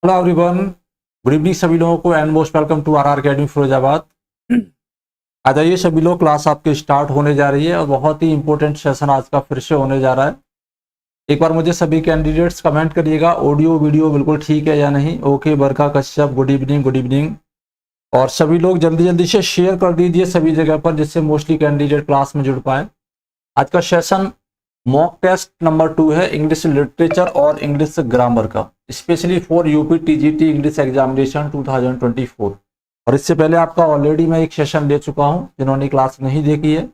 Hello everyone, good evening सभी लोगों को and most welcome to R academy Firozabad. आ जाइए सभी लोग, क्लास आपके स्टार्ट होने जा रही है और बहुत ही इंपॉर्टेंट सेशन आज का फिर से होने जा रहा है। एक बार मुझे सभी कैंडिडेट्स कमेंट करिएगा ऑडियो वीडियो बिल्कुल ठीक है या नहीं। ओके, बरका Kashyap good evening good evening. और सभी लोग जल्दी जल्दी से शेयर कर दीजिए सभी जगह पर, जिससे मोस्टली कैंडिडेट क्लास में जुड़ पाए। आज का सेशन मॉक टेस्ट नंबर 2 है, इंग्लिश लिटरेचर और इंग्लिश ग्रामर का, specially for UP TGT English examination 2024। और इससे पहले आपका ऑलरेडी मैं एक सेशन ले चुका हूं, जिन्होंने क्लास नहीं देखी है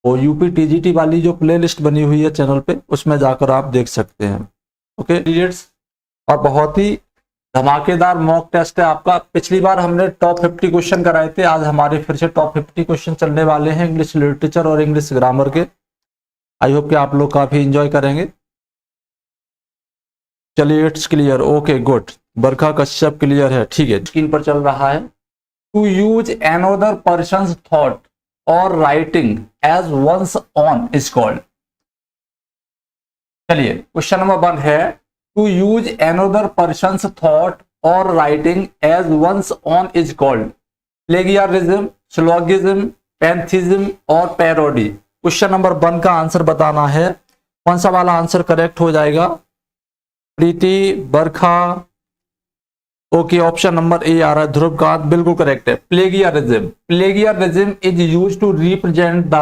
वो यूपी टीजीटी वाली जो प्लेलिस्ट बनी हुई है चैनल पे, उसमें जाकर आप देख सकते हैं। ओके लीडर्स, और बहुत ही धमाकेदार मॉक टेस्ट है आपका। पिछली बार हमने टॉप 50 क्वेश्चन कराए थे, आज हमारे फिर से टॉप 50 क्वेश्चन चलने वाले हैं इंग्लिश लिटरेचर और इंग्लिश ग्रामर के। आई होप कि आप लोग काफी इंजॉय करेंगे। चलिए, it's clear, okay good. Barkha Kashyap clear है, ठीक है। स्क्रीन पर चल रहा है। To use another person's thought और writing as one's own is called. चलिए, क्वेश्चन नंबर 1 है to use another person's thought और writing as one's own is called plagiarism, syllogism, pantheism और पैरोडी। क्वेश्चन नंबर 1 का आंसर बताना है। कौन सा वाला आंसर करेक्ट हो जाएगा? Preeti, Barkha, okay. Option number A आ रहा है, ध्रुवकांत, बिल्कुल करेक्ट है। Plagiarism, plagiarism is used to represent the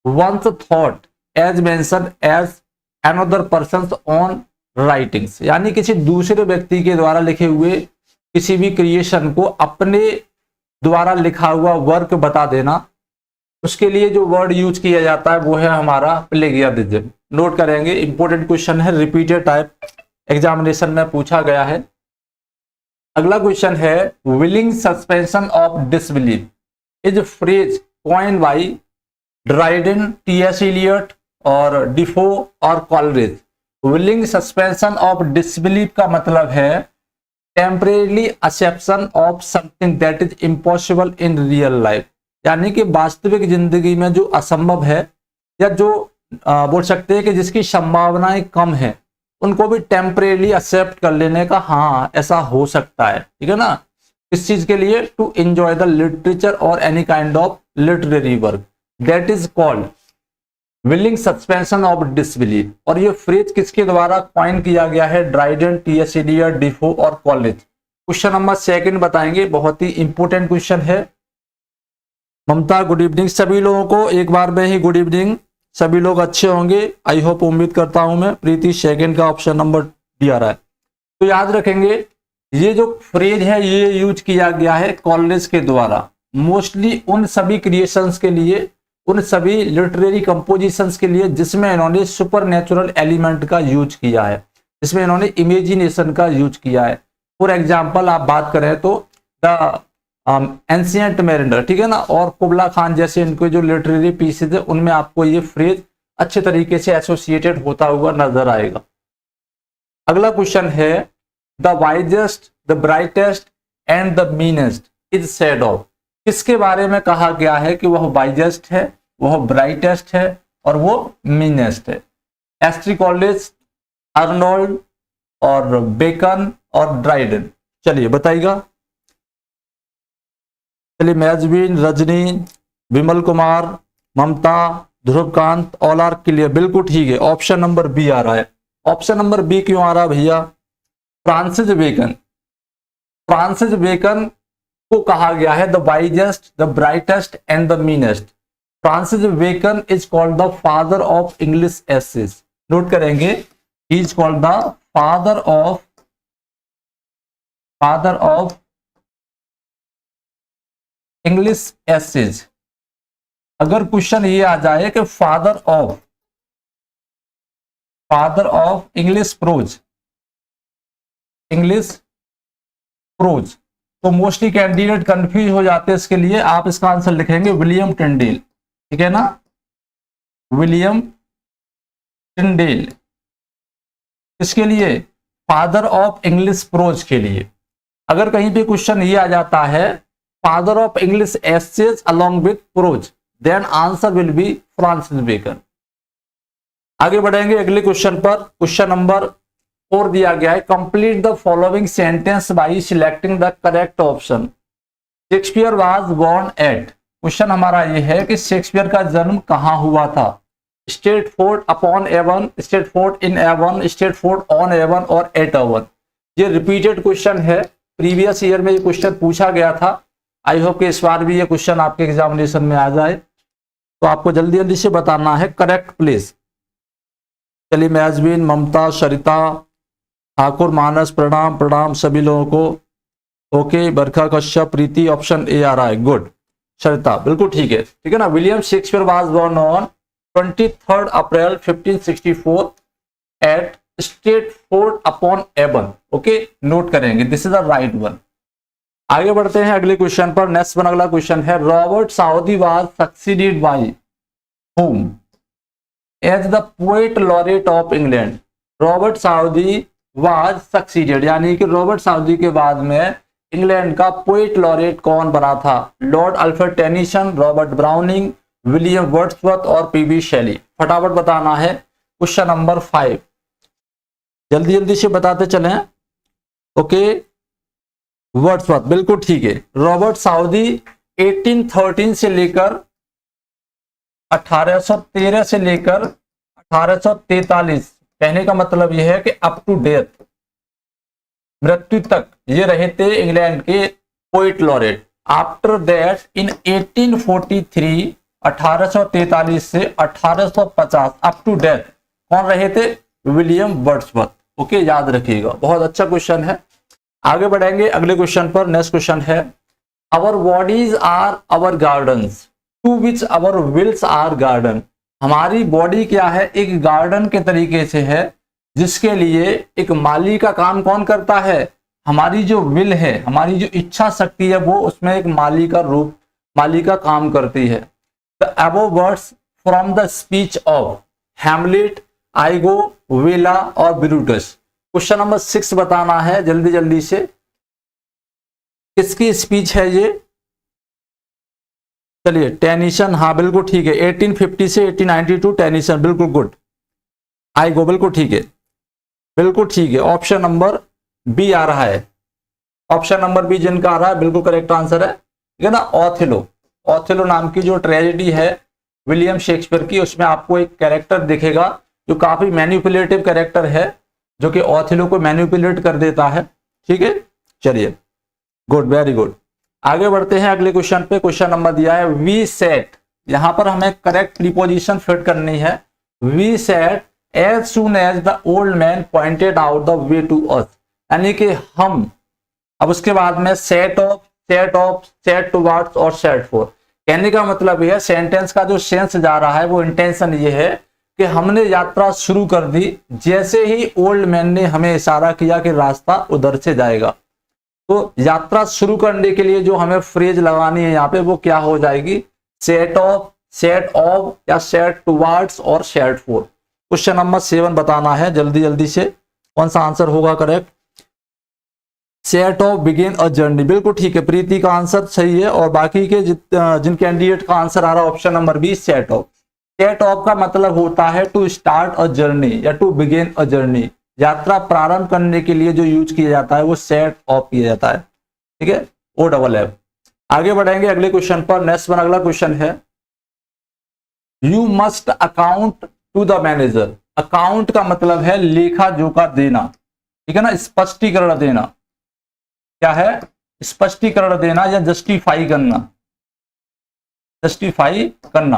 one's thought as mentioned as another person's own writings, यानी किसी दूसरे व्यक्ति के द्वारा लिखे हुए किसी भी क्रिएशन को अपने द्वारा लिखा हुआ वर्क बता देना। उसके लिए जो वर्ड यूज किया जाता है वो है हमारा प्लेगियरिज्म। नोट करेंगे, इंपॉर्टेंट क्वेश्चन है, रिपीटेड टाइप एग्जामिनेशन में पूछा गया है। अगला क्वेश्चन है willing suspension of disbelief is phrase coined by Dryden, T S. Eliot और डिफो और Coleridge. Willing suspension of disbelief का मतलब है temporary acceptance of something that is impossible in real life, यानी कि वास्तविक जिंदगी में जो असंभव है या जो बोल सकते हैं कि जिसकी संभावनाएं कम है, उनको भी टेम्परेरी एक्सेप्ट कर लेने का, हाँ ऐसा हो सकता है, ठीक है ना। इस चीज के लिए टू एंजॉय द लिटरेचर और any kind of literary work that is called willing suspension of disbelief. और ये फ्रेज किसके द्वारा कॉइन किया गया है? Dryden, T S. एलियट, डिफो और कॉलेज। क्वेश्चन नंबर 2 बताएंगे, बहुत ही इंपॉर्टेंट क्वेश्चन है। ममता गुड इवनिंग सभी लोगों को, एक बार में ही गुड इवनिंग। सभी लोग अच्छे होंगे, आई होप, उम्मीद करता हूं मैं। प्रीति सेकंड का ऑप्शन नंबर डी आ रहा है। तो याद रखेंगे ये जो फ्रेज है ये यूज किया गया है कॉलेज के द्वारा, मोस्टली उन सभी क्रिएशंस के लिए, उन सभी लिटरेरी कंपोजिशंस के लिए जिसमें इन्होंने सुपर नेचुरल एलिमेंट का यूज किया है, जिसमें इन्होंने इमेजिनेशन का यूज किया है। फॉर एग्जाम्पल आप बात करें तो द एंशिएंट मैरिनर, ठीक है ना, और कुबला खान जैसे इनके जो लिटरेरी पीसेज है उनमें आपको ये फ्रेज अच्छे तरीके से एसोसिएटेड होता हुआ नजर आएगा। अगला क्वेश्चन है the wisest, the brightest and the meanest is said of. किसके बारे में कहा गया है कि वह वाइजेस्ट है, वह ब्राइटेस्ट है और वो मीनेस्ट है? एस्ट्री कॉलेज, अर्नोल्ड और बेकन और ड्राइडन। चलिए बताइएगा। चलिए, मैजबीन, रजनी, विमल कुमार, ममता, ध्रुवकांत, ऑल आर क्लियर, बिल्कुल ठीक है। ऑप्शन नंबर बी आ रहा है। ऑप्शन नंबर बी क्यों आ रहा है भैया? फ्रांसिस बेकन, फ्रांसिस बेकन को कहा गया है the wisest, the brightest and the meanest. Francis Bacon is called the father of English essays. Note करेंगे, he is called the father of English essays. अगर क्वेश्चन ये आ जाए कि फादर ऑफ इंग्लिश प्रोज, तो मोस्टली कैंडिडेट कंफ्यूज हो जाते हैं। इसके लिए आप इसका आंसर लिखेंगे विलियम टिंडेल, ठीक है ना, विलियम टिंडेल। इसके लिए फादर ऑफ इंग्लिश प्रोज के लिए। अगर कहीं पे क्वेश्चन ये आ जाता है father of English essays along with prose, then answer will be Francis Bacon. आगे बढ़ेंगे अगले क्वेश्चन पर। क्वेश्चन नंबर 4 दिया गया है, complete the following sentence by selecting the correct option. Shakespeare was born at, question हमारा ये है कि शेक्सपियर का जन्म कहाँ हुआ था। Stratford upon Avon, Stratford in Avon, Stratford on Avon और एट एवन। ये रिपीटेड क्वेश्चन है, प्रीवियस ईयर में ये क्वेश्चन पूछा गया था। आई होप कि इस बार भी ये क्वेश्चन आपके एग्जामिनेशन में आ जाए, तो आपको जल्दी जल्दी से बताना है करेक्ट प्लेस। चलिए मैजबीन, ममता, सरिता, ठाकुर, मानस, प्रणाम प्रणाम सभी लोगों को। Okay, Barkha, Kashyap, Preeti, option A आ रहा है, गुड। सरिता बिल्कुल ठीक है, ठीक है ना। William Shakespeare was born on 23 April 1564 at Stratford upon Avon. Okay, note करेंगे, this is the right one. आगे बढ़ते हैं अगले क्वेश्चन पर। नेक्स्ट वन अगला क्वेश्चन है, Robert Southey was succeeded by whom as the poet laureate of England. Robert Southey was succeeded, यानी कि रॉबर्ट साउदी के बाद में इंग्लैंड का पोएट लॉरेट कौन बना था। Lord Alfred Tennyson, Robert browning, William Wordsworth और पीबी शेली। फटाफट बताना है। क्वेश्चन नंबर 5, जल्दी जल्दी से बताते चलें। ओके, वर्ड्सवर्थ बिल्कुल ठीक है। रॉबर्ट साउदी 1813 से लेकर 1813 से लेकर 1843, कहने का मतलब यह है कि अप टू डेथ, मृत्यु तक ये रहे थे इंग्लैंड के poet laureate. After that in 1843, 1843 से 1850 अप टू डेथ कौन रहे थे, विलियम वर्ड्सवर्थ। ओके, याद रखिएगा, बहुत अच्छा क्वेश्चन है। आगे बढ़ेंगे अगले क्वेश्चन पर। नेक्स्ट क्वेश्चन है, our bodies are our gardens to which our wills are garden. हमारी बॉडी क्या है, एक गार्डन के तरीके से है जिसके लिए एक माली का काम कौन करता है, हमारी जो विल है, हमारी जो इच्छा शक्ति है, वो उसमें एक माली का रूप, माली का काम करती है। The above words from the speech of Hamlet, iGo, वेला और ब्रूटस। क्वेश्चन नंबर 6 बताना है जल्दी जल्दी से, किसकी स्पीच है ये। चलिए, टेनिसन, हाँ बिल्कुल ठीक है, 1850 से 1892 टेनिसन, बिल्कुल गुड। आइगो बिल्कुल ठीक है, बिल्कुल ठीक है। ऑप्शन नंबर बी आ रहा है, ऑप्शन नंबर बी जिनका आ रहा है बिल्कुल करेक्ट आंसर है, ठीक है ना। ऑथेलो, ऑथेलो नाम की जो ट्रेजेडी है विलियम शेक्सपियर की, उसमें आपको एक कैरेक्टर दिखेगा जो काफी मैनिपुलेटिव कैरेक्टर है, जो कि ऑथेलो को मैनिपुलेट कर देता है, ठीक है। चलिए, गुड, वेरी गुड। आगे बढ़ते हैं अगले क्वेश्चन पे। क्वेश्चन नंबर दिया है, वी सेट, यहां पर हमें करेक्ट प्रीपोजिशन फिट करनी है। We set as soon as the old man pointed out the way to us, यानी कि हम, अब उसके बाद में set off, set off, set towards और सेट फॉर। कहने का मतलब यह है, सेंटेंस का जो सेंस जा रहा है, वो इंटेंशन ये है कि हमने यात्रा शुरू कर दी जैसे ही ओल्ड मैन ने हमें इशारा किया कि रास्ता उधर से जाएगा। तो यात्रा शुरू करने के लिए जो हमें फ्रेज लगानी है यहाँ पे, वो क्या हो जाएगी, सेट ऑफ, सेट ऑफ या सेट टुवर्ड्स और सेट फॉर। क्वेश्चन नंबर 7 बताना है जल्दी जल्दी से, कौन सा आंसर होगा correct. Set of begin a journey, बिल्कुल ठीक है, प्रीति का आंसर सही है। और बाकी के जिन कैंडिडेट का आंसर आ रहा है option number B, set off. Set off का मतलब होता है टू स्टार्ट अ जर्नी या टू बिगिन अ जर्नी। यात्रा प्रारंभ करने के लिए जो यूज किया जाता है वो सेट ऑफ किया जाता है, ठीक है, ओ डबल एफ। आगे बढ़ेंगे अगले क्वेश्चन पर। नेक्स्ट वन अगला क्वेश्चन है, you must account to the manager. Account का मतलब है लेखा जोखा देना, ठीक है ना, स्पष्टीकरण देना। क्या है, स्पष्टीकरण देना या जस्टिफाई करना, जस्टिफाई करना।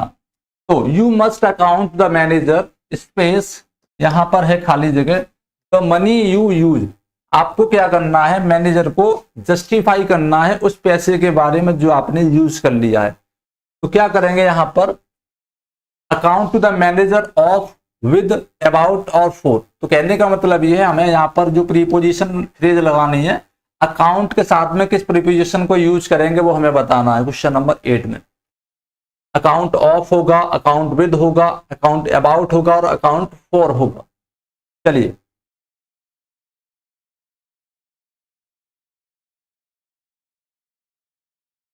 तो you must account the manager space, यहां पर है खाली जगह, तो मनी यू यूज, आपको क्या करना है, मैनेजर को जस्टिफाई करना है उस पैसे के बारे में जो आपने यूज कर लिया है। तो क्या करेंगे यहां पर, account to the manager of, with, about और फॉर। तो कहने का मतलब ये है, हमें यहाँ पर जो प्रीपोजिशन फ्रेज लगानी है, अकाउंट के साथ में किस प्रीपोजिशन को यूज करेंगे वो हमें बताना है। क्वेश्चन नंबर 8 में अकाउंट ऑफ होगा, अकाउंट विद होगा, अकाउंट अबाउट होगा और अकाउंट फॉर होगा। चलिए,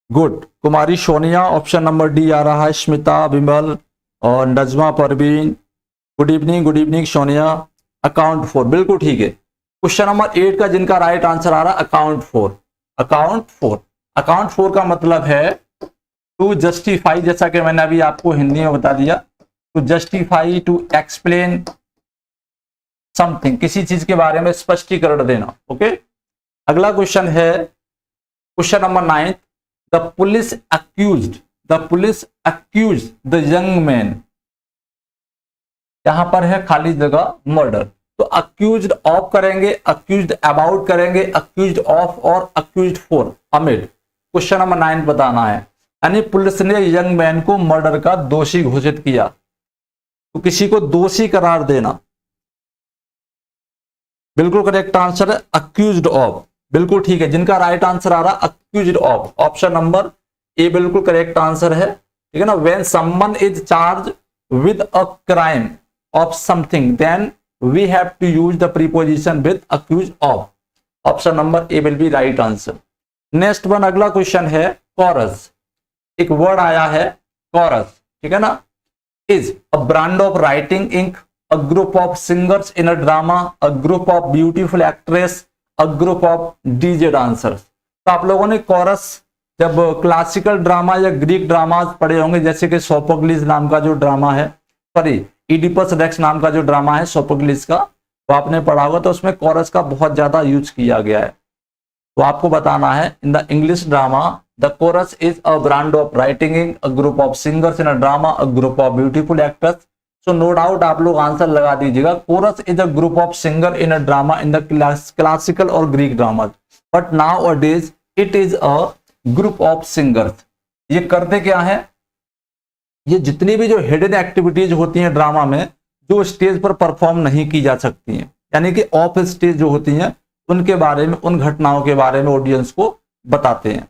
गुड। कुमारी सोनिया, ऑप्शन नंबर डी आ रहा है, स्मिता, विमल और Najma Parveen. Good evening Sonia. Account for, बिल्कुल ठीक है। क्वेश्चन नंबर 8 का जिनका राइट आंसर आ रहा है अकाउंट फॉर। अकाउंट फॉर का मतलब है टू जस्टिफाई, जैसा कि मैंने अभी आपको हिंदी में बता दिया, to justify, to explain something, किसी चीज के बारे में स्पष्टीकरण देना। ओके, अगला क्वेश्चन है question number 9, the police accused the young man, यहां पर है खाली जगह मर्डर, तो अक्यूज्ड ऑफ करेंगे, अक्यूज्ड अबाउट करेंगे, अक्यूज्ड ऑफ और accused for amid. Question number 9 बताना है, यानी पुलिस ने यंग मैन को मर्डर का दोषी घोषित किया, तो किसी को दोषी करार देना। बिल्कुल करेक्ट आंसर है अक्यूज्ड ऑफ, बिल्कुल ठीक है। जिनका राइट आंसर आ रहा accused of, option number A बिल्कुल करेक्ट आंसर है, ठीक है ना। When someone is charge with a crime of something then we have to use the preposition with accused of, option number A will be right answer. Next one, अगला question है chorus, एक word आया है chorus, ठीक है ना। Is a brand of writing ink, a group of singers in a drama, a group of beautiful actress, a group of DJ dancers। तो आप लोगों ने कोरस जब क्लासिकल ड्रामा या ग्रीक ड्रामा पढ़े होंगे, जैसे कि सोफोक्लिस नाम का जो ड्रामा है, सॉरी इडिपस रेक्स नाम का जो ड्रामा है सोफोक्लिस का, तो आपने पढ़ा होगा, तो उसमें कोरस का बहुत ज्यादा यूज किया गया है। तो आपको बताना है in the English drama the chorus is a brand of writing ink, a group of singers in a drama, a group of beautiful actors. So no doubt आप लोग आंसर लगा दीजिएगा, chorus is a group of singer in a drama in the classical और Greek drama, but nowadays it is a group of singers. ये करते क्या है, ये जितनी भी जो हिडन एक्टिविटीज होती हैं ड्रामा में, जो स्टेज पर परफॉर्म नहीं की जा सकती हैं, यानी कि ऑफ स्टेज जो होती हैं, उनके बारे में, उन घटनाओं के बारे में ऑडियंस को बताते हैं।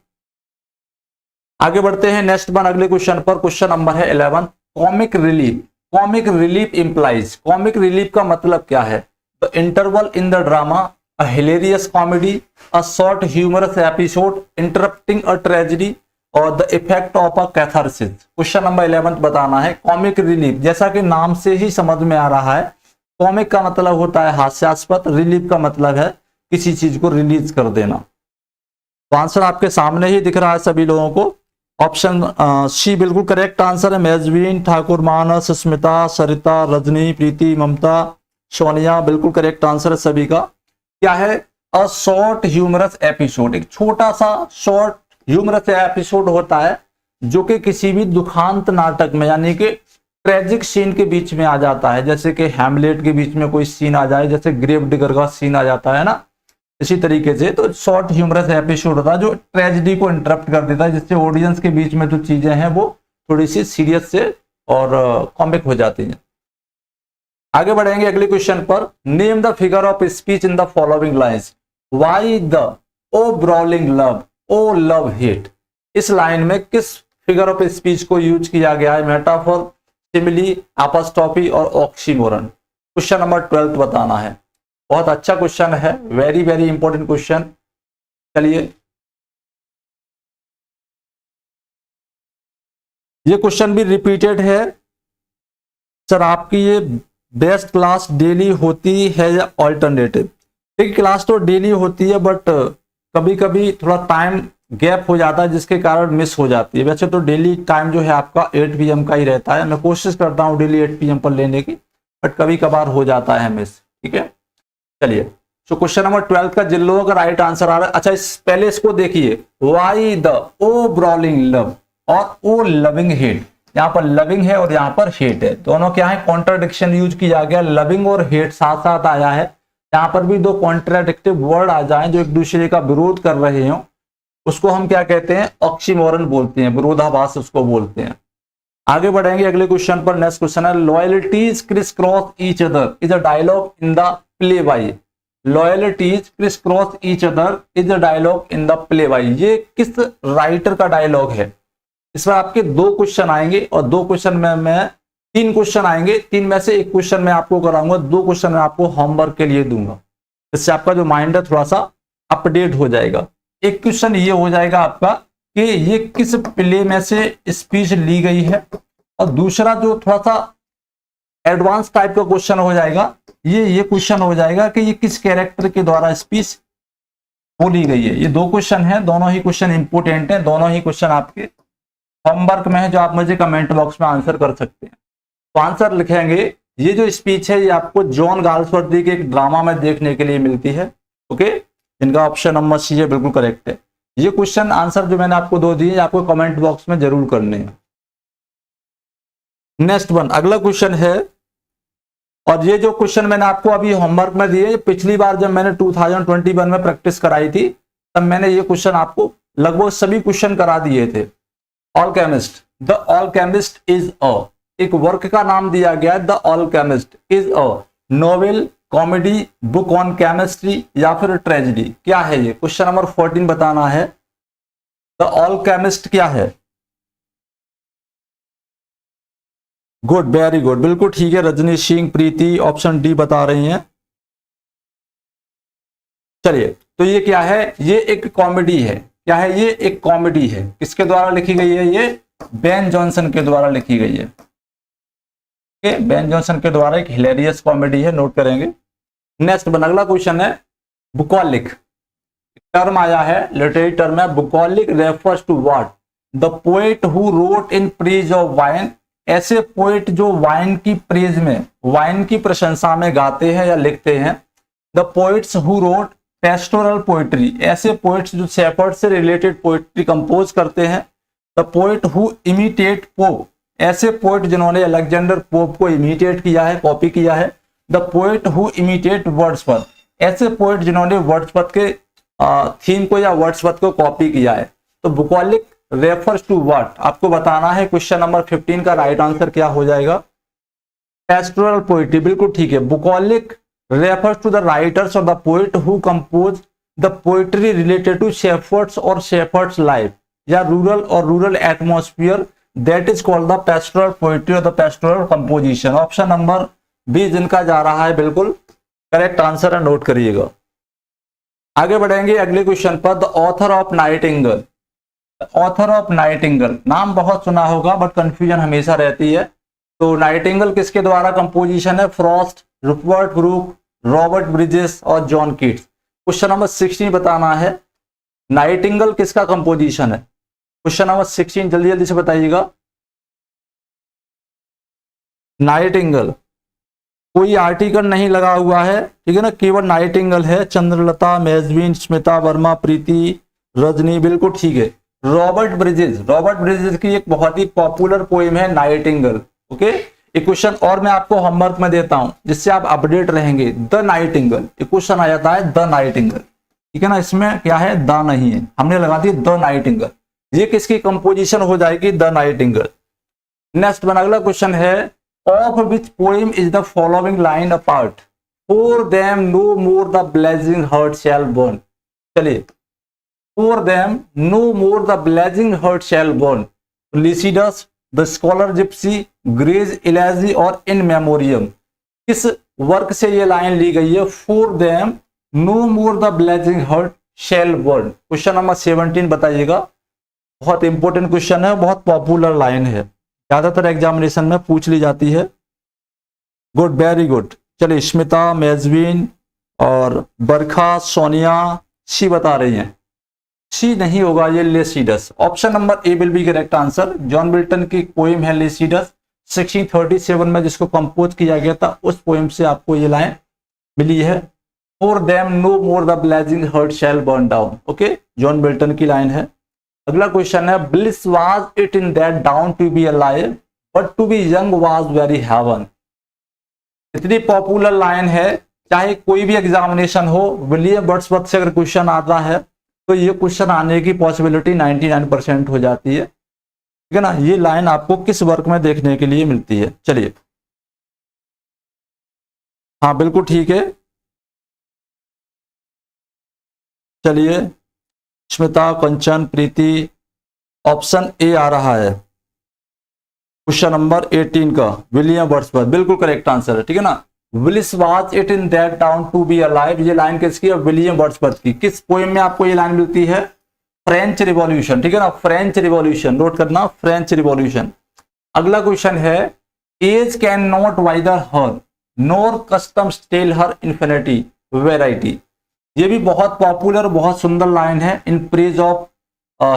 आगे बढ़ते हैं नेक्स्ट वन, अगले क्वेश्चन पर। क्वेश्चन नंबर है 11, comic relief. Comic relief implies, comic relief का मतलब क्या है, the interval in the drama, a hilarious comedy, a short humorous episode, interrupting a tragedy और the effect of a catharsis. Question number 11 बताना है comic relief. जैसा कि नाम से ही समझ में आ रहा है, कॉमिक का मतलब होता है हास्यास्पद, रिलीफ का मतलब है किसी चीज को रिलीज कर देना। तो आंसर आपके सामने ही दिख रहा है सभी लोगों को, ऑप्शन सी बिल्कुल करेक्ट आंसर है। मेजवीन, ठाकुर, मानस, स्मिता, सरिता, रजनी, प्रीति, ममता, सोनिया, बिल्कुल करेक्ट आंसर है सभी का। क्या है, अ शॉर्ट ह्यूमरस एपिसोड, एक छोटा सा शॉर्ट ह्यूमरस एपिसोड होता है जो कि किसी भी दुखांत नाटक में, यानी कि ट्रेजिक सीन के बीच में आ जाता है, जैसे कि हैमलेट के बीच में कोई सीन आ जाए, जैसे ग्रेव डिगर का सीन आ जाता है ना, इसी तरीके से। तो शॉर्ट ह्यूमरस एपिसोड होता है जो ट्रेजेडी को इंटरप्ट कर देता है, जिससे ऑडियंस के बीच में जो चीजें हैं वो थोड़ी सी सीरियस से और कॉमिक हो जाती हैं। आगे बढ़ेंगे अगले क्वेश्चन पर। Name the figure of speech in the following lines, why the O brawling love, O love hate. इस लाइन में किस फिगर ऑफ स्पीच को यूज किया गया है, मेटाफोर, सिमिली, एपोस्ट्रोफी और ऑक्सीमोरन। क्वेश्चन नंबर 12 बताना है। बहुत अच्छा क्वेश्चन है, वेरी वेरी इंपॉर्टेंट क्वेश्चन। चलिए, ये क्वेश्चन भी रिपीटेड है सर, आपकी ये बेस्ट क्लास डेली होती है या ऑल्टरनेटिव। ठीक, क्लास तो डेली होती है, बट कभी कभी थोड़ा टाइम गैप हो जाता है जिसके कारण मिस हो जाती है। वैसे तो डेली टाइम जो है आपका 8 PM का ही रहता है, मैं कोशिश करता हूँ डेली 8 PM पर लेने की, बट कभी कभार हो जाता है मिस। ठीक है, चलिए। तो क्वेश्चन नंबर 12 का जिन लोगों का राइट आंसर आ रहा है, अच्छा पहले इसको देखिए, why the O brawling love और ओ लविंग हेट। यहाँ पर लविंग है और यहाँ पर हेट है, दोनों क्या है, कॉन्ट्राडिक्शन यूज किया गया। लविंग और हेट साथ साथ आया है, यहाँ पर भी दो कॉन्ट्राडिक्टिव वर्ड आ जाए जो एक दूसरे का विरोध कर रहे हो, उसको हम क्या कहते हैं, ऑक्सीमोरन बोलते हैं, विरोधाभास उसको बोलते हैं। आगे बढ़ेंगे अगले क्वेश्चन पर। नेक्स्ट क्वेश्चन है, loyalties criss cross each other is a dialogue in the play by. Loyalties criss cross each other is a dialogue in the play by, ये किस राइटर का डायलॉग है। इसमें आपके 2 क्वेश्चन आएंगे और 2 क्वेश्चन में मैं 3 क्वेश्चन आएंगे, 3 में से 1 क्वेश्चन मैं आपको कराऊंगा, 2 क्वेश्चन मैं आपको होमवर्क के लिए दूंगा, इससे आपका जो माइंड है थोड़ा सा अपडेट हो जाएगा। एक क्वेश्चन ये हो जाएगा आपका कि ये किस प्ले में से स्पीच ली गई है, और दूसरा जो थोड़ा सा एडवांस टाइप का क्वेश्चन हो जाएगा ये क्वेश्चन हो जाएगा कि ये किस कैरेक्टर के द्वारा स्पीच बोली गई है। ये दो क्वेश्चन है, दोनों ही क्वेश्चन इंपोर्टेंट है, दोनों ही क्वेश्चन आपके होमवर्क में है जो आप मुझे कमेंट बॉक्स में आंसर कर सकते हैं। तो आंसर लिखेंगे, ये जो स्पीच है ये आपको जॉन गाल्सवर्दी के एक ड्रामा में देखने के लिए मिलती है। ओके, इनका ऑप्शन नंबर सी है, बिल्कुल करेक्ट है। ये क्वेश्चन आंसर जो मैंने आपको दो दिए आपको कमेंट बॉक्स में जरूर करने हैं। नेक्स्ट वन, अगला क्वेश्चन है, और ये जो क्वेश्चन मैंने आपको अभी होमवर्क में दिए, पिछली बार जब मैंने 2021 में प्रैक्टिस कराई थी तब मैंने ये क्वेश्चन आपको लगभग सभी क्वेश्चन करा दिए थे। ऑलकेमिस्ट, द ऑलकेमिस्ट इज अ, एक वर्क का नाम दिया गया है, the alchemist is a novel, comedy, book on chemistry या फिर ट्रेजेडी। क्या है ये? क्वेश्चन नंबर 14 बताना है। द ऑलकेमिस्ट क्या है? गुड, वेरी गुड, बिल्कुल ठीक है। रजनी सिंह, प्रीति ऑप्शन डी बता रही हैं। चलिए, तो ये क्या है? ये एक कॉमेडी है। क्या है ये? एक कॉमेडी है। किसके द्वारा लिखी गई है? ये बेन जॉनसन के द्वारा लिखी गई है। बेन जॉनसन के द्वारा एक हिलेरियस कॉमेडी है, नोट करेंगे। नेक्स्ट वन, अगला क्वेश्चन है, बुकॉलिक टर्म आया है, लिटरेरी टर्म है। Bucolic refers to what? The poet who wrote in praise of wine, ऐसे पोएट जो वाइन की प्रेज में, वाइन की प्रशंसा में गाते हैं या लिखते हैं। The poets who wrote pastoral poetry, ऐसे पोएट्स जो शेपर्ड से रिलेटेड पोएट्री कंपोज करते हैं। The poet who imitate pope, ऐसे पोएट जिन्होंने अलेक्जेंडर पोप को इमिटेट किया है, कॉपी किया है। The poet who imitate Wordsworth, ऐसे पोएट जिन्होंने वर्ड्सवर्थ के थीम को या वर्ड्सवर्थ को कॉपी किया है। तो बुकॉलिक रेफर्स टू व्हाट आपको बताना है। क्वेश्चन नंबर 15 का राइट आंसर क्या हो जाएगा? पेस्टोरल पोएट्री, बिल्कुल ठीक है। Bucolic refers to the writers और the poet who compose the poetry related to shepherds और शेफर्ड्स लाइफ या rural atmosphere, that is called the pastoral poetry और the pastoral composition. Option number B जिनका जा रहा है बिल्कुल करेक्ट आंसर है, नोट करिएगा। आगे बढ़ेंगे अगले क्वेश्चन पर। The author of Nightingale, author of Nightingale नाम बहुत सुना होगा बट कंफ्यूजन हमेशा रहती है। तो नाइटिंगेल किसके द्वारा कंपोजिशन है? Frost, Rupert Brooke, Robert Bridges और जॉन कीट्स। क्वेश्चन नंबर 16 बताना है, नाइटिंगेल किसका कंपोजिशन है? क्वेश्चन नंबर 16 जल्दी जल्दी से बताइएगा। नाइटिंगेल कोई आर्टिकल नहीं लगा हुआ है, ठीक है ना, केवल नाइटिंगेल है। चंद्रलता, मेजविन, स्मिता वर्मा, प्रीति, रजनी, बिल्कुल ठीक है। रॉबर्ट ब्रिजेस की एक बहुत ही पॉपुलर पोएम है नाइटिंगेल। ओके, एक क्वेश्चन और मैं आपको होमवर्क में देता हूं जिससे आप अपडेट रहेंगे। द नाइटिंगेल, एक क्वेश्चन आ जाता है द नाइटिंगेल, ठीक है ना, इसमें क्या है? द नहीं है, हमने लगा दी द नाइटिंगेल। ये किसकी कंपोजिशन हो जाएगी? The nightingale. नेक्स्ट वन, अगला क्वेश्चन है, of which poem is the following line a part? For them no more the blazing heart shall burn. चलिए, for them no more the blazing heart shall burn, Lycidas, the scholar gypsy, Gray's elegy और in memoriam। किस work से ये line ली गई है? for them no more the blazing heart shall burn। Question number 17 बताइएगा। बहुत important question है, बहुत पॉपुलर लाइन है, ज्यादातर एग्जामिनेशन में पूछ ली जाती है। Good, very good. चलिए, स्मिता, मेजविन और बरखा, सोनिया सी बता रही हैं। सी नहीं होगा, ये Lycidas. Option number A will be correct answer. John Milton की पोएम है लेसिडस, 1637 में जिसको कंपोज किया गया था, उस पोएम से आपको ये लाइन मिली है। For them no more the blazing heart shall burn down. Okay, John Milton की लाइन है। अगला क्वेश्चन है, bliss was it in that dawn to be alive but to be young was very heaven. इतनी popular line है, चाहे कोई भी examination हो, विलियम वर्ड्सवर्थ से अगर क्वेश्चन आता है तो ये क्वेश्चन आने की पॉसिबिलिटी 99% हो जाती है, ठीक है ना। ये लाइन आपको किस वर्क में देखने के लिए मिलती है? चलिए, हाँ बिल्कुल ठीक है। चलिए, स्मिता, कंचन, प्रीति, ऑप्शन ए आ रहा है क्वेश्चन नंबर 18 का, विलियम वर्ड्सवर्थ, बिल्कुल करेक्ट आंसर है, ठीक है ना। Bliss was it in that dawn to be alive, ये लाइन किसकी है? विलियम वर्ड्सवर्थ की। किस पोएम में आपको ये लाइन मिलती है? फ्रेंच रिवॉल्यूशन, ठीक है ना, फ्रेंच रिवॉल्यूशन, नोट करना, फ्रेंच रिवॉल्यूशन। अगला क्वेश्चन है, age cannot wither her, nor customs stale her infinity variety. ये भी बहुत पॉपुलर, बहुत सुंदर लाइन है, in praise of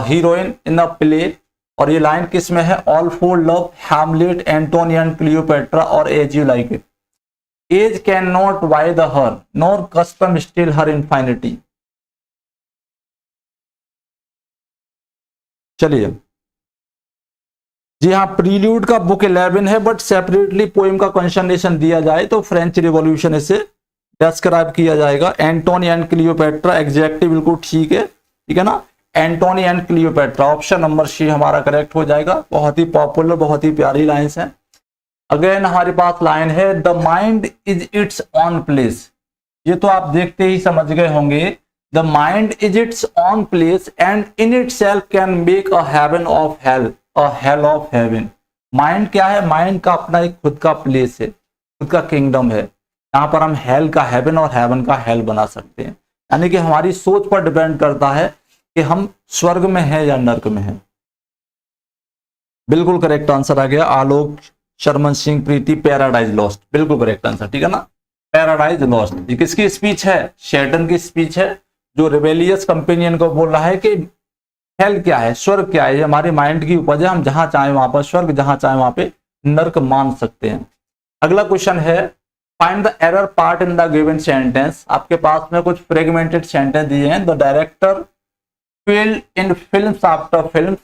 heroine in the play. और ये लाइन किस में है? All for love, Hamlet, Antony and Cleopatra और as you like it. Age cannot wither her, nor custom stale her infinity. चलिए जी हाँ, prelude का book 11 है, बट सेपरेटली पोएम का कंसंट्रेशन दिया जाए तो फ्रेंच रिवॉल्यूशन इसे डिस्क्राइब किया जाएगा। एंटोनी एंड क्लियोपेट्रा एग्जैक्टली बिल्कुल ठीक है ना। Antony and Cleopatra, option number C हमारा करेक्ट हो जाएगा। बहुत ही पॉपुलर, बहुत ही प्यारी लाइन्स हैं। अगेन हमारे पास लाइन है, the mind is its own place. ये तो आप देखते ही समझ गए होंगे, the mind is its own place and in itself can make a heaven of hell, a hell of heaven. Mind क्या है? माइंड का अपना एक खुद का प्लेस है, खुद का किंगडम है। यहाँ पर हम हेल का हेवन और हेवन का हेल बना सकते हैं। यानी कि हमारी सोच पर डिपेंड करता है कि हम स्वर्ग में हैं या नर्क में हैं। बिल्कुल करेक्ट आंसर आ गया। आलोक शर्मन सिंह प्रीति, पैराडाइज लॉस्ट, बिल्कुल करेक्ट आंसर, ठीक है ना। पैराडाइज लॉस्ट ये किसकी स्पीच है? शेल्टन की स्पीच है, जो रिबेलियस कंपेनियन को बोल रहा है कि हेल क्या है, स्वर्ग क्या है, ये हमारे माइंड की उपज है। हम जहां चाहे वहां पर स्वर्ग, जहां चाहे वहां पे नर्क मान सकते हैं। अगला क्वेश्चन है, find the error part in the given sentence. आपके पास में कुछ फ्रेगमेंटेड सेंटेंस दिए हैं। The director failed in films after films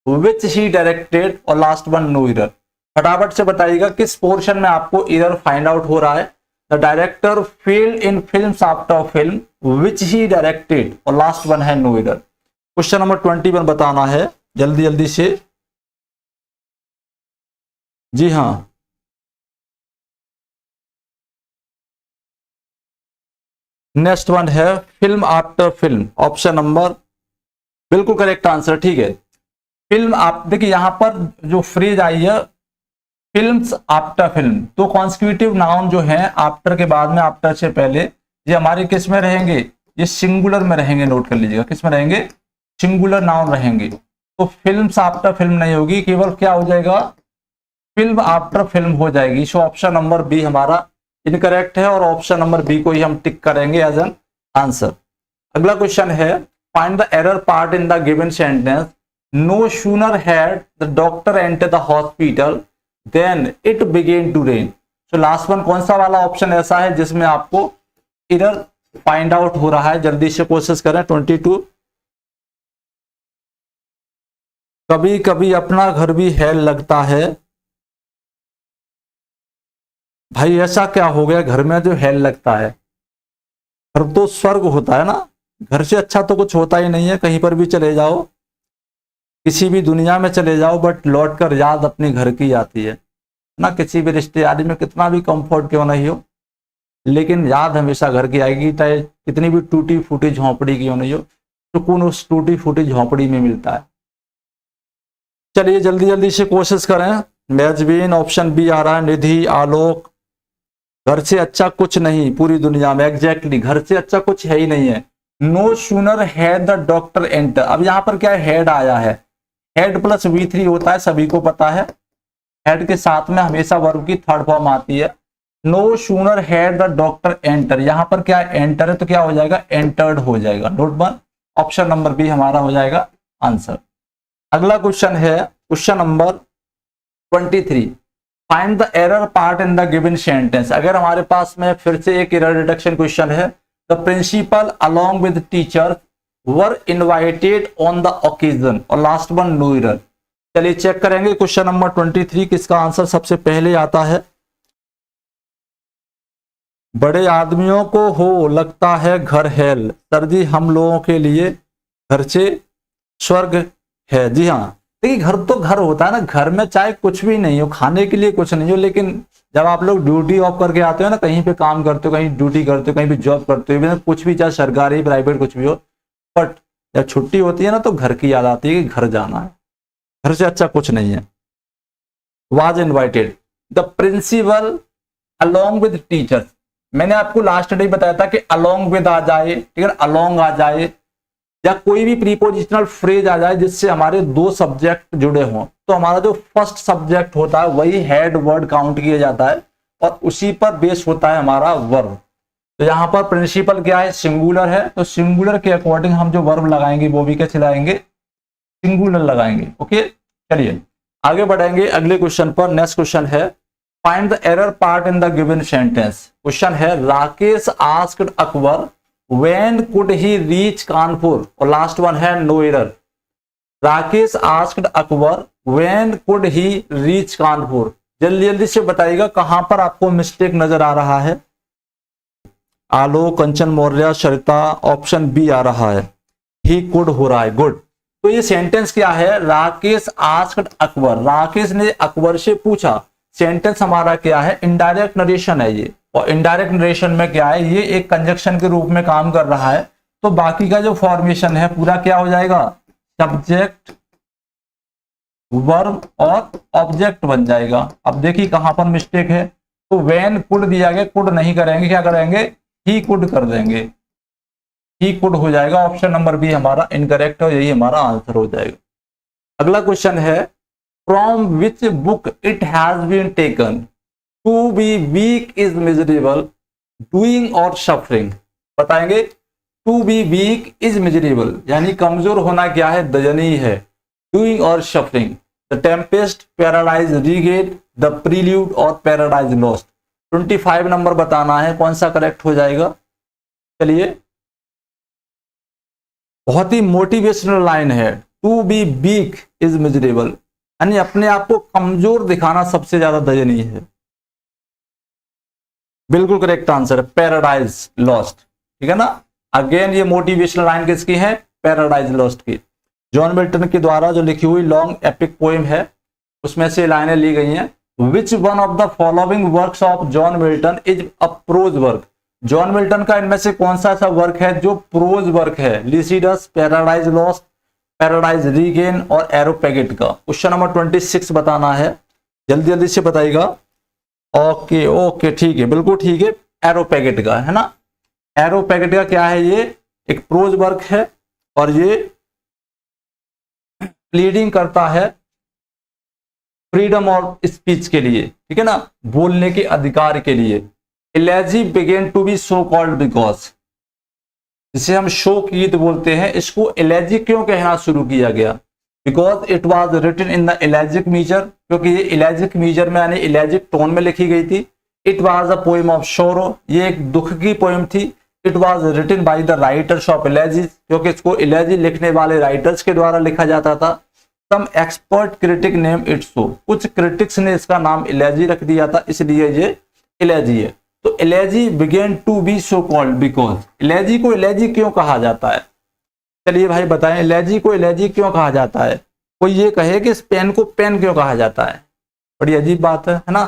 which he directed, और लास्ट वन नो एरर। फटाफट से बताइएगा किस पोर्शन में आपको एरर फाइंड आउट हो रहा है। The director failed in films after film which he directed, और लास्ट वन है नो एरर। क्वेश्चन नंबर 21 बताना है जल्दी जल्दी से। जी हाँ, नेक्स्ट वन है film after film, option number बिल्कुल करेक्ट आंसर, ठीक है। फिल्म आप देखिए, यहां पर जो फ्रेज आई है फिल्म्स आफ्टर फिल्म, तो कॉन्स्टिट्यूटिव नाउन जो है आफ्टर के बाद में, आफ्टर से पहले, ये हमारे किस में रहेंगे? ये सिंगुलर में रहेंगे। नोट कर लीजिएगा, किस में रहेंगे? सिंगुलर नाउन रहेंगे। तो फिल्म्स आफ्टर फिल्म नहीं होगी, केवल क्या हो जाएगा? फिल्म आफ्टर फिल्म हो जाएगी। सो ऑप्शन नंबर बी हमारा इनकरेक्ट है, और ऑप्शन नंबर बी को ही हम टिक करेंगे एज एन आंसर। अगला क्वेश्चन है, find the error part in the given sentence. No sooner had the doctor enter the hospital then it began to rain. तो last one कौन सा वाला option ऐसा है जिसमें आपको एरर फाइंड आउट हो रहा है? जल्दी से कोशिश करें। 22, कभी कभी अपना घर भी हेल लगता है। भाई ऐसा क्या हो गया घर में जो हेल लगता है? घर तो स्वर्ग होता है ना, घर से अच्छा तो कुछ होता ही नहीं है। कहीं पर भी चले जाओ, किसी भी दुनिया में चले जाओ, बट लौट कर याद अपने घर की आती है ना। किसी भी रिश्तेदारी में कितना भी कंफर्ट क्यों नहीं हो, लेकिन याद हमेशा घर की आएगी, चाहे कितनी भी टूटी फूटी झोंपड़ी क्यों नहीं हो, सुकून उस टूटी फूटी झोंपड़ी में मिलता है। चलिए जल्दी जल्दी से कोशिश करें। मेजबीन ऑप्शन बी आ रहा है, निधि, आलोक। घर से अच्छा कुछ नहीं पूरी दुनिया में, एग्जैक्टली घर से अच्छा कुछ है ही नहीं है। No sooner had the doctor enter. अब यहां पर क्या है? हेड आया है, हेड प्लस V3 होता है, सभी को पता है। हेड के साथ में हमेशा वर्ब की थर्ड फॉर्म आती है। No sooner had the doctor enter, यहां पर क्या एंटर है तो क्या हो जाएगा? एंटर्ड हो जाएगा। Note one, option number B हमारा हो जाएगा आंसर। अगला क्वेश्चन है question number 23, find the error part in the given sentence. अगर हमारे पास में फिर से एक एरर डिटेक्शन क्वेश्चन है, the principal along with teacher were invited on the occasion, और लास्ट वन नो एरर। चलिए चेक करेंगे क्वेश्चन नंबर 23 किसका आंसर सबसे पहले आता है। बड़े आदमियों को हो लगता है घर हेल, सर जी हम लोगों के लिए घर से स्वर्ग है। जी हाँ, देखिए घर तो घर होता है ना, घर में चाहे कुछ भी नहीं हो, खाने के लिए कुछ नहीं हो, लेकिन जब आप लोग ड्यूटी ऑफ करके आते हो ना, कहीं पे काम करते हो, कहीं ड्यूटी करते हो, कहीं भी जॉब करते हो, कुछ भी चाहे सरकारी प्राइवेट कुछ भी हो, बट जब छुट्टी होती है ना तो घर की याद आती है कि घर जाना है, घर से अच्छा कुछ नहीं है। Was invited the principal along with teachers. मैंने आपको लास्ट डे बताया था कि अलोंग विद आ जाए, ठीक है, अलोंग आ जाए, या कोई भी प्रीपोजिशनल फ्रेज आ जाए जिससे हमारे दो सब्जेक्ट जुड़े हों, तो हमारा जो फर्स्ट सब्जेक्ट होता है वही हेड वर्ड काउंट किया जाता है, और उसी पर बेस होता है हमारा वर्ब। तो यहाँ पर प्रिंसिपल क्या है, सिंगुलर है, तो सिंगुलर के अकॉर्डिंग हम जो वर्ब लगाएंगे वो भी क्या चलाएंगे, सिंगुलर लगाएंगे। ओके, चलिए आगे बढ़ेंगे अगले क्वेश्चन पर। नेक्स्ट क्वेश्चन है find the error part in the given sentence. Question है Rakesh asked Akbar when could he reach Kanpur, और लास्ट वन है no error. Rakesh asked Akbar when could he reach Kanpur. जल्दी जल्दी से बताइएगा कहां पर आपको मिस्टेक नजर आ रहा है। आलोक, कंचन मौर्य, सरिता, ऑप्शन बी आ रहा है, ही कुड हो रहा है, गुड। तो ये सेंटेंस क्या है, राकेश आस्क्ड अकबर, राकेश ने अकबर से पूछा। सेंटेंस हमारा क्या है, इनडायरेक्ट नरेशन है ये, और इनडायरेक्ट नरेशन में क्या है, ये एक कंजक्शन के रूप में काम कर रहा है। तो बाकी का जो फॉर्मेशन है पूरा क्या हो जाएगा, सब्जेक्ट, वर्ब और ऑब्जेक्ट बन जाएगा। अब देखिए कहां पर मिस्टेक है, तो व्हेन कुड दिया गया, कुड नहीं करेंगे, क्या करेंगे, ही कुड कर देंगे, ही कुड हो जाएगा। ऑप्शन नंबर बी हमारा इनकरेक्ट है, यही हमारा आंसर हो जाएगा। अगला क्वेश्चन है from which book it has been taken, to be weak is miserable, doing और सफरिंग। बताएंगे, to be weak is miserable यानी कमजोर होना क्या है, दयनीय है, डूइंग और suffering. The tempest, paradise regained, the prelude और पैराडाइज लॉस्ट। 25 नंबर बताना है कौन सा करेक्ट हो जाएगा। चलिए, बहुत ही मोटिवेशनल लाइन है, to be weak is miserable यानी अपने आप को कमजोर दिखाना सबसे ज्यादा दयनीय है। बिल्कुल करेक्ट आंसर है पैराडाइज लॉस्ट, ठीक है ना। अगेन ये मोटिवेशनल लाइन किसकी है, पैराडाइज लॉस्ट की। जॉन मिल्टन के द्वारा जो लिखी हुई लॉन्ग एपिक पोएम है उसमें से लाइनें ली गई हैं। Which one of the following works of John Milton is a prose work. John Milton का इनमें से कौन सा ऐसा वर्क है जो प्रोज वर्क है, Lycidas, paradise lost, paradise regain और एरोपेगिट का। क्वेश्चन नंबर 26 बताना है, जल्दी जल्दी से बताइएगा। ओके ओके ठीक है, बिल्कुल ठीक है, एरोपेगिट का है ना। एरोपेगिट का क्या है, ये एक प्रोज वर्क है और ये प्लीडिंग करता है फ्रीडम ऑफ स्पीच के लिए, ठीक है ना, बोलने के अधिकार के लिए। Elegy began to be so called because, जिसे हम शोक गीत बोलते हैं, इसको एलेजी क्यों कहना शुरू किया गया, because it was written in the elegiac measure, क्योंकि ये एलेजिक मीजर में यानी एलेजिक टोन में लिखी गई थी। It was a poem of sorrow, ये एक दुख की पोएम थी। It was written by the writers of elegy, क्योंकि इसको एलेजी लिखने वाले राइटर्स के द्वारा लिखा जाता था। Some expert critic name it so, कुछ क्रिटिक्स ने इसका नाम एलेजी रख दिया था, इसलिए ये एलेजी है। तो elegy began to be so called because, elegy को एलेजी क्यों कहा जाता है, चलिए भाई बताएं, एलेजी को एलेजी क्यों कहा जाता है। कोई ये कहे कि इस पेन को पेन क्यों कहा जाता है, बड़ी अजीब बात है ना।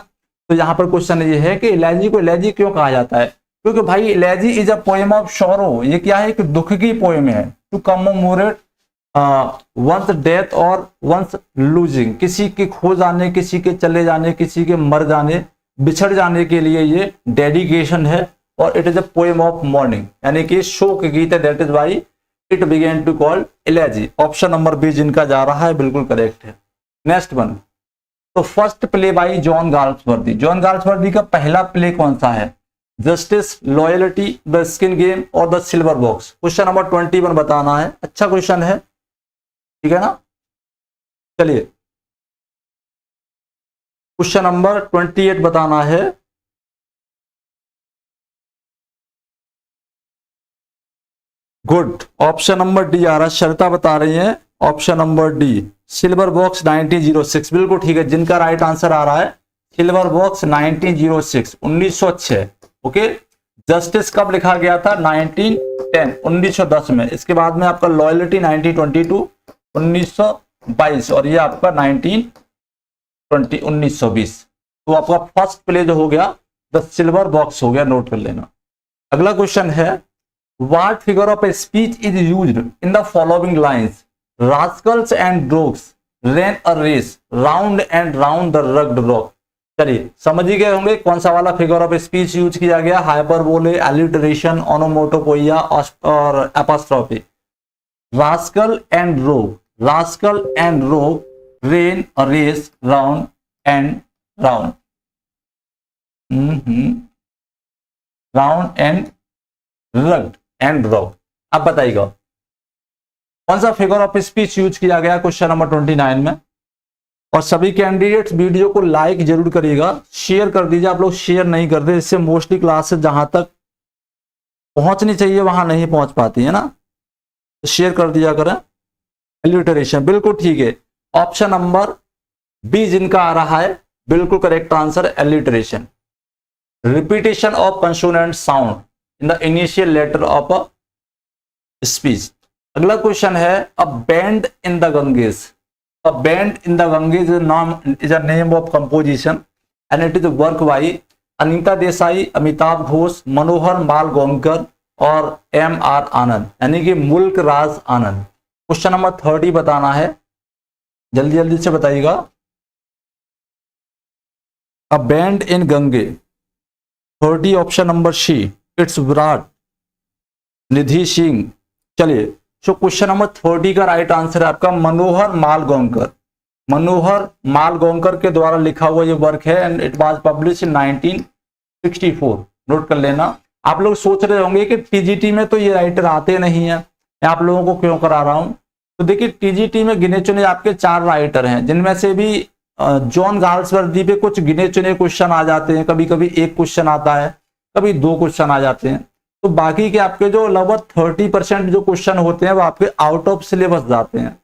तो यहाँ पर क्वेश्चन ये है कि एलेजी को एलेजी क्यों कहा जाता है, क्योंकि भाई elegy is a poem of sorrow, ये क्या है, एक दुख की पोएम है। टू कमेमोरेट वंस डेथ और वंस लूजिंग, किसी के खो जाने, किसी के चले जाने, किसी के मर जाने, बिछड़ जाने के लिए ये डेडिकेशन है। और it is a poem of mourning यानी कि शोक गीत है, that is why it began to call elegy. Option number B जिनका जा रहा है बिल्कुल करेक्ट है। नेक्स्ट वन, तो first play by John Galsworthy, John Galsworthy का पहला प्ले कौन सा है, justice, loyalty, the skin game और the silver box. Question number 21 बताना है, अच्छा क्वेश्चन है, ठीक है ना। चलिए क्वेश्चन नंबर 28 बताना है। गुड, ऑप्शन नंबर डी आ रहा है, शर्ता बता रही है option number D, silver box 1906, बिल्कुल ठीक है। जिनका राइट आंसर आ रहा है सिल्वर बॉक्स 1906, 1906। ओके, जस्टिस कब लिखा गया था, 1910, 1910 में। इसके बाद में आपका लॉयल्टी 1922, 1922 और ये आपका 1920। तो आपका फर्स्ट प्ले जो हो गया द सिल्वर बॉक्स हो गया, नोट कर लेना। अगला क्वेश्चन है what figure of a speech is used in the following lines, rascals and dogs ran a race round and round the rugged rock. चलिए समझ ही गए होंगे कौन सा वाला फिगर ऑफ स्पीच यूज किया गया, हाइपरबोले, एलिटरेशन, ओनोमोटोपोइया और apostrophe. Rascal and rogue, rascal and rogue ran a race round and round. Round and rugged and raw. अब बताइएगा कौन सा फिगर ऑफ स्पीच यूज किया गया क्वेश्चन नंबर 29 में। और सभी कैंडिडेट्स वीडियो को लाइक जरूर करिएगा, शेयर कर दीजिए। आप लोग शेयर नहीं करते, इससे मोस्टली क्लासेस जहां तक पहुंचनी चाहिए वहां नहीं पहुंच पाती है ना, तो शेयर कर दिया करें। एलिटरेशन बिल्कुल ठीक है, ऑप्शन नंबर बी जिनका आ रहा है बिल्कुल correct answer, alliteration. Repetition of consonant sound in the initial letter of a speech. अगला क्वेश्चन है a bend in the Ganges. A bend in the Ganges is a name of composition and it is work by Anita Desai, Amitav Ghosh, Manohar Malgonkar और M.R. आनंद, यानी कि मुल्क Raj Anand. Question number 30 बताना है, जल्दी जल्दी से बताइएगा। A bend in Ganges 30 option number C, it's Virat, Nidhi Singh. चलिए तो क्वेश्चन नंबर 30 का राइट आंसर है आपका मनोहर मालगोंकर। मनोहर मालगोंकर के द्वारा लिखा हुआ ये वर्क है and it was publish in 1964। Note कर लेना। आप लोग सोच रहे होंगे कि टीजीटी में तो ये राइटर आते नहीं है, मैं आप लोगों को क्यों करा रहा हूं। तो देखिए टीजीटी में गिने चुने आपके 4 राइटर हैं, जिनमें से भी जॉन गाल्सवर्दी पे कुछ गिने चुने क्वेश्चन आ जाते हैं, कभी कभी 1 क्वेश्चन आता है, कभी 2 क्वेश्चन आ जाते हैं। तो बाकी के आपके जो लगभग 30% जो क्वेश्चन होते हैं वो आपके आउट ऑफ सिलेबस जाते हैं।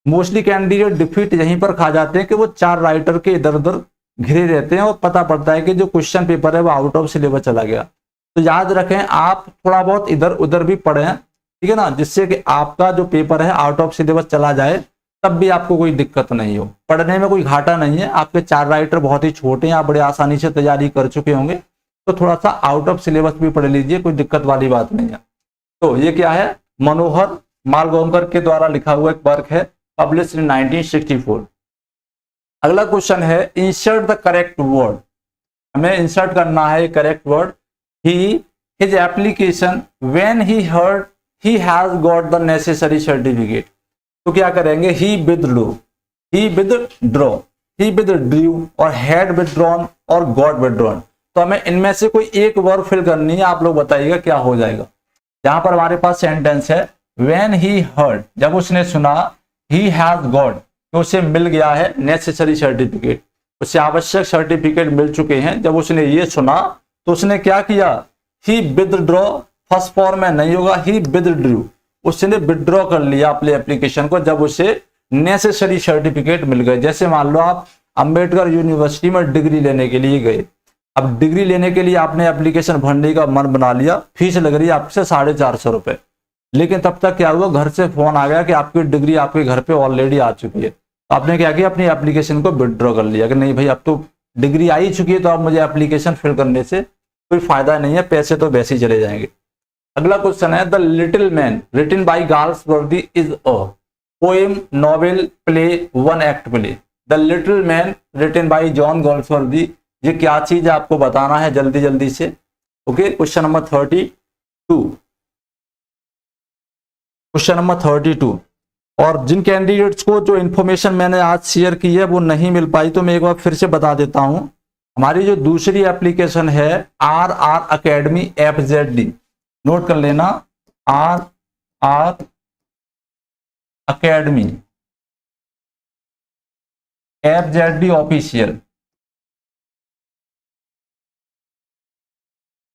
मोस्टली कैंडिडेट डिफीट यहीं पर खा जाते हैं कि वो 4 राइटर के इधर उधर घिरे रहते हैं और पता पड़ता है कि जो क्वेश्चन पेपर है वो आउट ऑफ सिलेबस चला गया। तो याद रखें आप थोड़ा बहुत इधर उधर भी पढ़ें, ठीक है ना, जिससे कि आपका जो पेपर है आउट ऑफ सिलेबस चला जाए तब भी आपको कोई दिक्कत नहीं हो। पढ़ने में कोई घाटा नहीं है, आपके 4 राइटर बहुत ही छोटे हैं, आप बड़े आसानी से तैयारी कर चुके होंगे, तो थोड़ा सा आउट ऑफ सिलेबस भी पढ़ लीजिए, कोई दिक्कत वाली बात नहीं है। तो ये क्या है, मनोहर मालगोंकर के द्वारा लिखा हुआ एक वर्क है, पब्लिश इन 1964। अगला क्वेश्चन है इंसर्ट द करेक्ट वर्ड। हमें इंसर्ट करना है correct word. He his application when he heard he has got the necessary certificate. तो क्या करेंगे, ही विथड्रॉ, ही विथड्रॉ, ही विथड्रू और हैड विथड्रॉन और गॉट विथड्रॉन। तो हमें इनमें से कोई एक वर्ड फिल करनी है, आप लोग बताइएगा क्या हो जाएगा। यहां पर हमारे पास सेंटेंस है व्हेन ही हर्ड, जब उसने सुना, ही हैज गॉट, तो उसे मिल गया है नेसेसरी सर्टिफिकेट, उसे आवश्यक सर्टिफिकेट मिल चुके हैं। जब उसने ये सुना तो उसने क्या किया, ही विथड्रॉ, फर्स्ट फॉर्म में नहीं होगा, ही विथड्रू, उसने विथड्रॉ कर लिया अपने एप्लीकेशन को जब उसे नेसेसरी सर्टिफिकेट मिल गए। जैसे मान लो आप अंबेडकर यूनिवर्सिटी में डिग्री लेने के लिए गए, अब डिग्री लेने के लिए आपने एप्लीकेशन भरने का मन बना लिया, फीस लग रही है आपसे 450 रुपए, लेकिन तब तक क्या हुआ, घर से फोन आ गया कि आपकी डिग्री आपके घर पे ऑलरेडी आ चुकी है। तो आपने क्या किया, अपनी एप्लीकेशन को विथड्रॉ कर लिया कि नहीं भाई अब तो डिग्री आ ही चुकी है, तो अब मुझे एप्लीकेशन फिल करने से कोई फायदा नहीं है, पैसे तो वैसे ही चले जाएंगे। अगला क्वेश्चन है the little man written by Galsworthy is a poem, novel, play, 1 act play. The little man written by John Galsworthy, ये क्या चीज है आपको बताना है जल्दी जल्दी से। Okay, question number 32। Question number 32। और जिन कैंडिडेट्स को जो इन्फॉर्मेशन मैंने आज शेयर की है वो नहीं मिल पाई, तो मैं एक बार फिर से बता देता हूं। हमारी जो दूसरी एप्लीकेशन है RR अकेडमी FZD, नोट कर लेना, RR academy FZD official.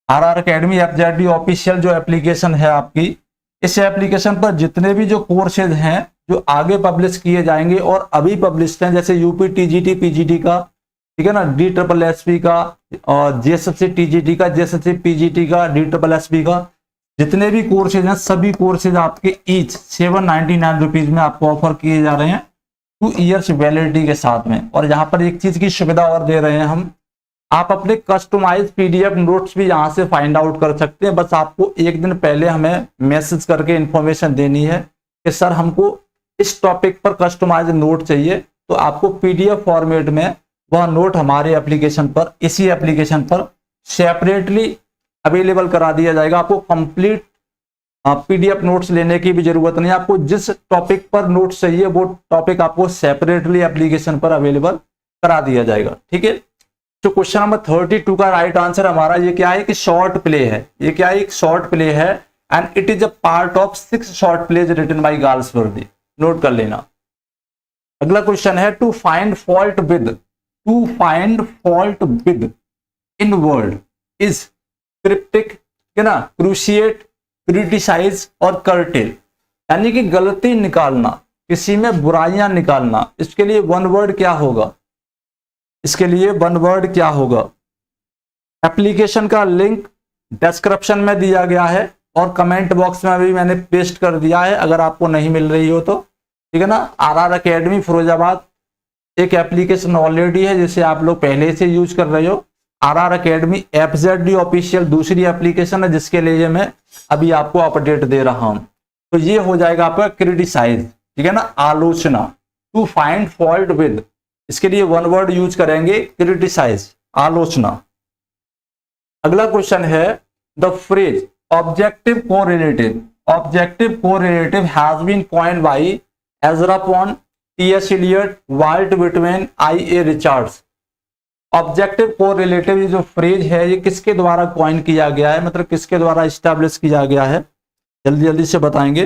RR academy FZD official जो एप्लीकेशन है आपकी, इस एप्लीकेशन पर जितने भी जो कोर्सेज हैं जो आगे पब्लिश किए जाएंगे और अभी पब्लिश हैं, जैसे यूपी TGT PGT का, ठीक है ना, DSSSB का और JSSC TGT का, JSSC PGT का, DSSSB का, जितने भी कोर्सेज हैं सभी कोर्सेज आपके ईच 799 रुपीज में आपको ऑफर किए जा रहे हैं 2 इयर्स वैलिडिटी के साथ में। और यहाँ पर एक चीज की सुविधा और दे रहे हैं हम, आप अपने कस्टमाइज PDF नोट्स भी यहाँ से फाइंड आउट कर सकते हैं। बस आपको एक दिन पहले हमें मैसेज करके इंफॉर्मेशन देनी है कि सर हमको इस टॉपिक पर कस्टमाइज नोट चाहिए, तो आपको PDF फॉर्मेट में वह नोट हमारे एप्लीकेशन पर, इसी एप्लीकेशन पर सेपरेटली अवेलेबल करा दिया जाएगा। आपको कंप्लीट PDF नोट्स लेने की भी जरूरत नहीं, आपको जिस टॉपिक पर नोट्स चाहिए वो टॉपिक आपको सेपरेटली एप्लीकेशन पर अवेलेबल करा दिया जाएगा। ठीक है, तो क्वेश्चन नंबर 32 का राइट आंसर हमारा ये क्या है कि शॉर्ट प्ले है। ये क्या है, एक शॉर्ट प्ले है and it is a part of 6 short plays written by Galsworthy. Note कर लेना। अगला क्वेश्चन है to find fault with in word is cryptic, है ना, क्रूशिएट, क्रिटिसाइज और कर्टेल। यानी कि गलती निकालना, किसी में बुराइयां निकालना, इसके लिए वन वर्ड क्या होगा, इसके लिए वन वर्ड क्या होगा। एप्लीकेशन का लिंक डिस्क्रिप्शन में दिया गया है और कमेंट बॉक्स में भी मैंने पेस्ट कर दिया है, अगर आपको नहीं मिल रही हो तो, ठीक है ना। आरआर एकेडमी फिरोजाबाद एक एप्लीकेशन ऑलरेडी है जिसे आप लोग पहले से यूज कर रहे हो। आरआर एकेडमी एफजेडी ऑफिशियल दूसरी एप्लीकेशन है जिसके लिए मैं अभी आपको अपडेट दे रहा हूं। तो ये हो जाएगा आपका क्रिटिसाइज, ठीक है ना, आलोचना। टू फाइंड फॉल्ट विद, इसके लिए वन वर्ड यूज करेंगे क्रिटिसाइज, आलोचना। अगला क्वेश्चन है the phrase objective correlative has been coined by Ezra Pound, TS. Eliot, Walt Whitman, IA. Richards. Objective correlative जो फ्रेज है ये किसके द्वारा कॉइन किया गया है, मतलब किसके द्वारा इस्टेब्लिश किया गया है, जल्दी जल्दी से बताएंगे।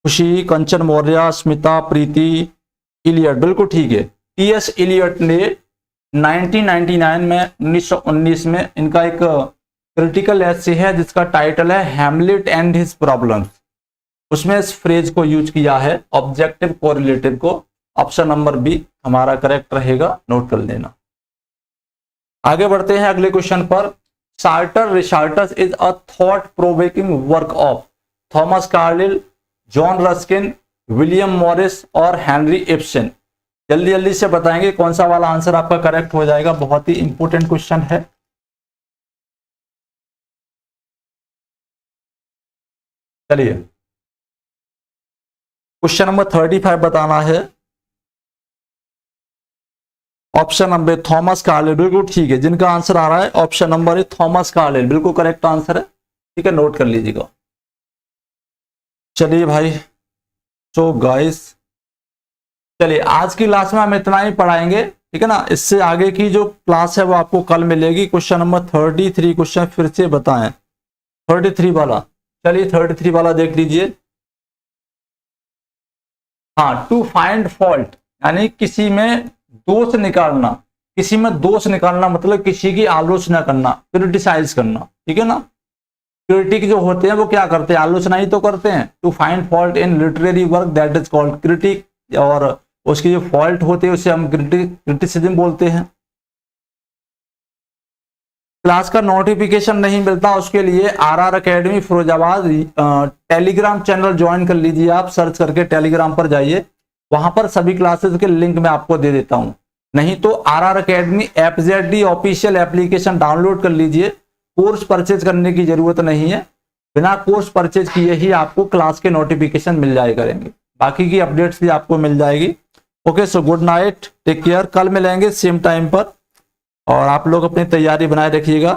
खुशी, कंचन मौर्य, स्मिता, प्रीति, इलियट, बिल्कुल ठीक है। टी.एस. एलियट ने 1999 में 1919 में इनका एक क्रिटिकल एसे है जिसका टाइटल है हैमलेट एंड हिज प्रॉब्लम्स, उसमें इस फ्रेज को यूज किया है ऑब्जेक्टिव कोरिलेटिव को। ऑप्शन नंबर बी हमारा करेक्ट रहेगा, नोट कर लेना। आगे बढ़ते हैं अगले क्वेश्चन पर। Charter richards is a thought provoking work of Thomas Carlyle, John Ruskin, William Morris और हेनरी इब्सन। जल्दी जल्दी से बताएंगे कौन सा वाला आंसर आपका करेक्ट हो जाएगा, बहुत ही इंपॉर्टेंट क्वेश्चन है। चलिए क्वेश्चन नंबर 35 बताना है। ऑप्शन नंबर थॉमस कार्लिल, बिल्कुल ठीक है। जिनका आंसर आ रहा है ऑप्शन नंबर है थॉमस कार्लिल, बिल्कुल करेक्ट आंसर है, ठीक है, नोट कर लीजिएगा। चलिए भाई, सो गाइस, चलिए आज की क्लास में हम इतना ही पढ़ाएंगे, ठीक है ना। इससे आगे की जो क्लास है वो आपको कल मिलेगी। क्वेश्चन नंबर 33 क्वेश्चन फिर से बताएं, 33 वाला। चलिए 33 वाला देख लीजिए। हाँ, टू फाइंड फॉल्ट यानी किसी में दोष निकालना, किसी में दोष निकालना मतलब किसी की आलोचना करना, क्रिटिसाइज करना, ठीक है ना। क्रिटिक जो होते हैं वो क्या करते हैं, आलोचना ही तो करते हैं। To find fault in literary work that is called critic, और उसके जो फॉल्ट होते हैं उसे हम क्रिटिसिज्म बोलते हैं। क्लास का नोटिफिकेशन नहीं मिलता, उसके लिए RR academy Firozabad Telegram channel join कर लीजिए। आप सर्च करके टेलीग्राम पर जाइए, वहां पर सभी क्लासेस के लिंक मैं आपको दे देता हूं। नहीं तो RR academy FZD official application download कर लीजिए। कोर्स परचेज करने की जरूरत नहीं है, बिना कोर्स परचेज किए ही आपको क्लास के नोटिफिकेशन मिल जाए करेंगे, बाकी की अपडेट्स भी आपको मिल जाएगी। Okay, so good night, take care. कल मिलेंगे सेम टाइम पर, और आप लोग अपनी तैयारी बनाए रखिएगा।